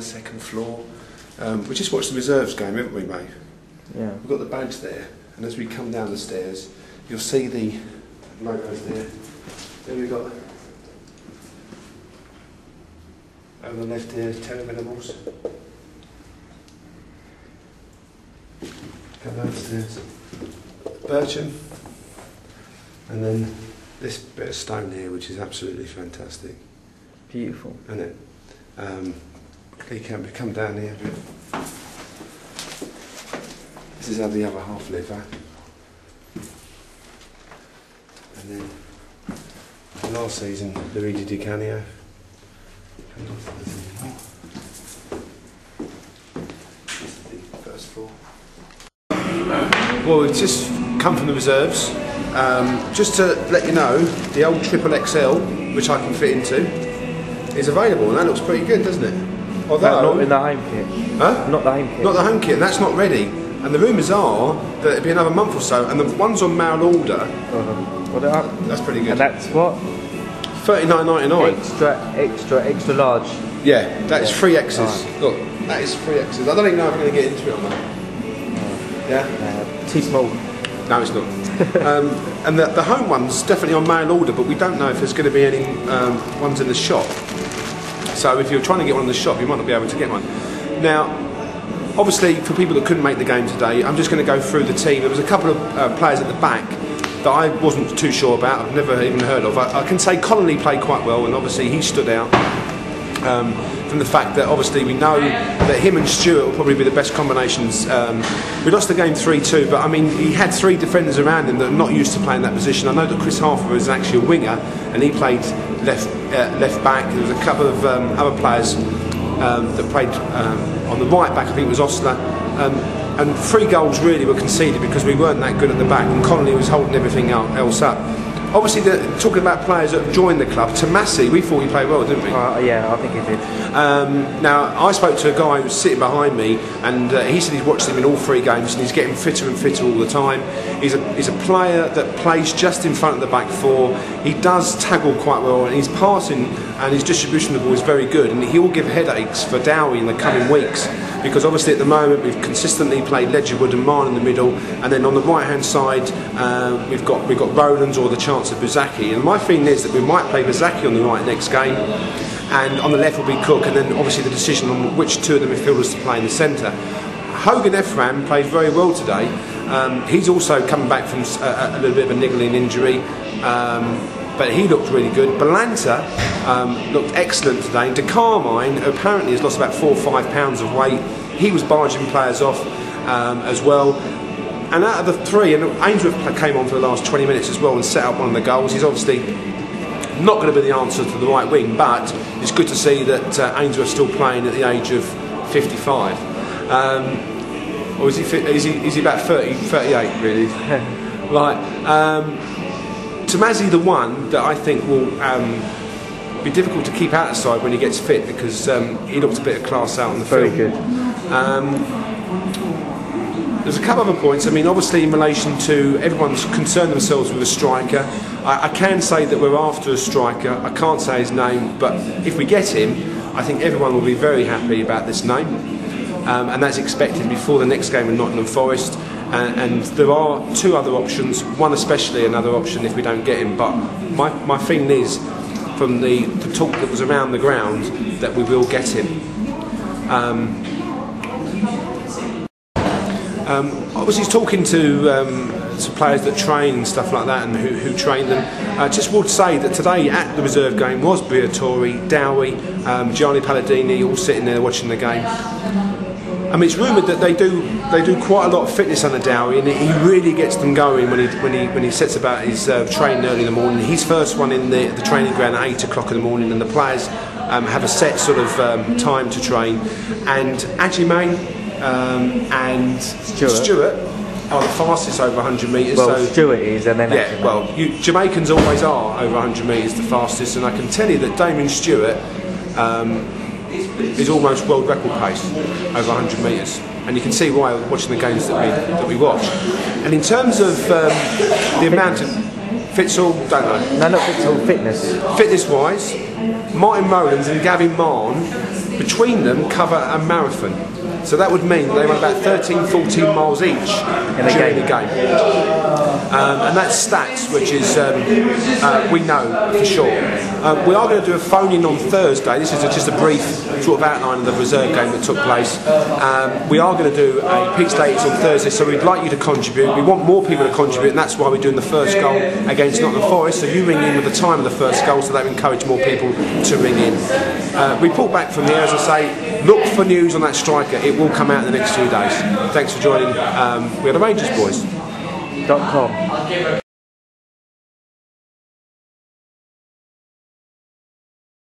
second floor. We just watched the reserves game, haven't we, mate? Yeah. We've got the badge there, and as we come down the stairs, you'll see the logos there. Then we've got over the left here, Terra Venables. Come downstairs. Bircham. And then this bit of stone here, which is absolutely fantastic. Beautiful. Isn't it? You can come down here a bit. This is how the other half live, huh? And then last season, Luigi Di Canio. First floor. Well, we've just come from the reserves. Just to let you know, the old triple XL, which I can fit into, is available, and that looks pretty good, doesn't it? Although, not in the home kit. Huh? Not the home kit. Not the home kit, and that's not ready. And the rumours are that it'll be another month or so, and the ones on mail order. That's pretty good. And that's what? $39.99. Extra large. Yeah, that is 3Xs. Right. Look, that is 3Xs. I don't even know if I'm going to get into it or not. Yeah? Too small. No, it's not. And the home one's definitely on mail order, but we don't know if there's going to be any ones in the shop. So if you're trying to get one in the shop, you might not be able to get one. Now, obviously, for people that couldn't make the game today, I'm just going to go through the team. There was a couple of players at the back that I wasn't too sure about, I've never even heard of. I can say Connolly played quite well, and obviously he stood out. From the fact that obviously we know that him and Stewart will probably be the best combinations. We lost the game 3-2, but I mean he had three defenders around him that are not used to playing that position. I know that Chris Harper is actually a winger, and he played left back. There was a couple of other players that played on the right back. I think it was Osler. And 3 goals really were conceded because we weren't that good at the back, and Connolly was holding everything else up. Obviously, talking about players that have joined the club, Tomasi, we thought he played well, didn't we? Yeah, I think he did. Now, I spoke to a guy who was sitting behind me, and he said he's watched him in all 3 games, and he's getting fitter and fitter all the time. He's a player that plays just in front of the back 4. He does tackle quite well, and his passing and his distribution of the ball is very good, and he will give headaches for Dowie in the coming weeks. Because obviously at the moment we've consistently played Ledgerwood and Marn in the middle, and then on the right hand side we've got Rowlands or the chance of Buzaki. And my feeling is that we might play Buzaki on the right next game, and on the left will be Cook, and then obviously the decision on which 2 of the midfielders to play in the centre. Hogan Ephraim played very well today. He's also coming back from a little bit of a niggling injury. But he looked really good. Belanta looked excellent today. And De Carmine apparently has lost about 4 or 5 pounds of weight. He was barging players off as well. And out of the 3, and Ainsworth came on for the last 20 minutes as well and set up one of the goals. He's obviously not going to be the answer to the right wing, but it's good to see that Ainsworth's still playing at the age of 55. Or is he about 30, 38 really? Right. Tomasi, the one that I think will be difficult to keep out of the side when he gets fit, because he looked a bit of class out on the field. Very good. There's a couple other points. I mean, obviously in relation to everyone's concerned themselves with a striker. I can say that we're after a striker. I can't say his name, but if we get him, I think everyone will be very happy about this name. And that's expected before the next game with Nottingham Forest. And there are 2 other options, one especially another option if we don't get him. But my feeling is, from the talk that was around the ground, that we will get him. Obviously, he's talking to players that train and stuff like that, and who train them. Just would say that today at the reserve game was Briatore, Dowie, Gianni Palladini, all sitting there watching the game. I mean, it's rumoured that they do quite a lot of fitness under Dowie, and he really gets them going when he sets about his training early in the morning. His first one in the training ground at 8 o'clock in the morning, and the players have a set sort of time to train. And Ajimane and Stewart are the fastest over 100 metres. Well, so Stewart is, and then yeah, well, Jamaicans always are over 100 metres the fastest, and I can tell you that Damien Stewart is almost world record pace over 100 metres, and you can see why watching the games that we watch. And in terms of the amount of Fitsall, don't know. No, not Fitsall, fitness. Fitness-wise, Martin Rowlands and Gavin Marn, between them, cover a marathon. So that would mean they run about 13, 14 miles each during the game. And that's stats, which is, we know for sure. We are going to do a phone-in on Thursday. This is just a brief sort of outline of the reserve game that took place. We are going to do a peak status on Thursday, so we'd like you to contribute. We want more people to contribute, and that's why we're doing the first goal against Nottingham Forest. So you ring in with the time of the first goal, so that will encourage more people to ring in. Report back from here, as I say, look for news on that striker. It will come out in the next few days. Thanks for joining. We are the Rangers boys. .com.